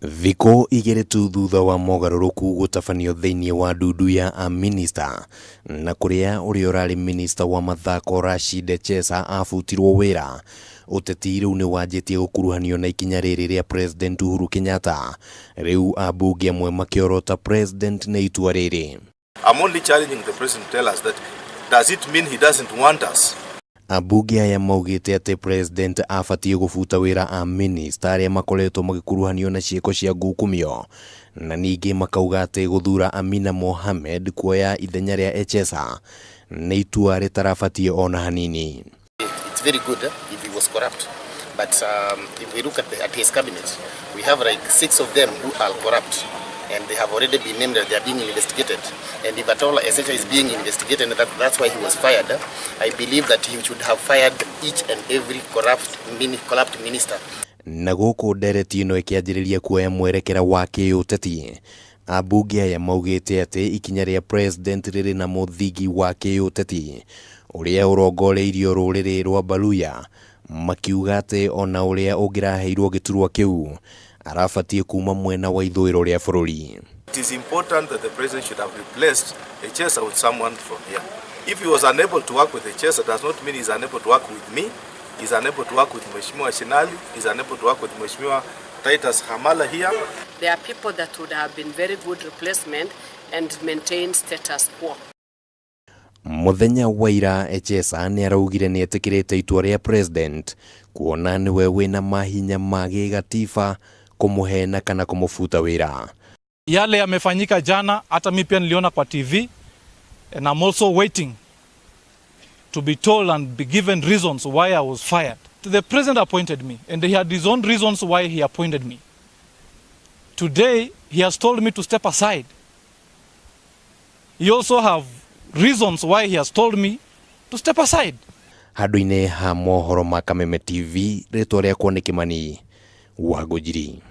Thikũ igĩrĩ tu thutha wa mogarũrũku gũtabanio thĩinĩ wa ndundu ya minister na kũrĩa ũrĩa ũrarĩ minister wa mathako Rashid Echesa abutirwo wĩra, ũteti rĩu nĩ wanjĩtie gũkuruhanio na ikinya rĩrĩ rĩa President Uhuru Kenyatta. Rĩu ambunge amwe makĩorota president nĩ itua rĩrĩ. I'm only challenging the president to tell us that does it mean he doesn't want us? Ambunge aya maugĩte atĩ president abatie gũbuta wĩra a minister arĩa makoretwo magĩkuruhanio na ciĩko cia ngukumio, na ningĩ makauga atĩ gũthura Amina Mohamed kuoya ithenya rĩa Echesa nĩ itua rĩtarabatie ona hanini. It's very good if he was corrupt, but if we look at his cabinet, we have like 6 of them who are corrupt, and they have already been named that they are being investigated. And if at all Echesa is being investigated, that's why he was fired. I believe that he should have fired each and every corrupt minister. Na gũkũ ndereti ĩno ĩkĩanjĩrĩria kuoya mwerekera wa kĩũteti, ambunge aya maugĩte atĩ ikinya rĩa president rĩrĩ na mũthingi wa kĩũteti ũrĩa ũrongoreirio rũrĩrĩ rwa Baluya, makiuga atĩ ona ũrĩa ũngĩraheirwo gĩturwa kĩu arabatie kuma mwena wa ithũĩro rĩa bũrũri. It is important that the president should have replaced Echesa with someone from here. If he was unable to work with Echesa, does not mean he's unable to work with me. He's unable to work with Mheshimiwa Shinali. He's unable to work with Mheshimiwa Titus Hamala here. There are people that would have been very good replacement and maintain status quo. Muthenya wa ira Echesa nĩ araugire nĩ etĩkĩrĩte itua rĩa president kuona nĩwe wĩna mahinya ma gĩgatiba kumuhena kana kumufuta wĩra. Yale yamefanyika jana, hata mimi pia niliona kwa TV, and I'm also waiting to be told and be given reasons why I was fired. The president appointed me, and he had his own reasons why he appointed me. Today, he has told me to step aside. He also have reasons why he has told me to step aside. Handũ-inĩ ha mohoro ma Kameme TV, rĩtwa rĩakwa nĩ Kimani wa Ngũnjiri.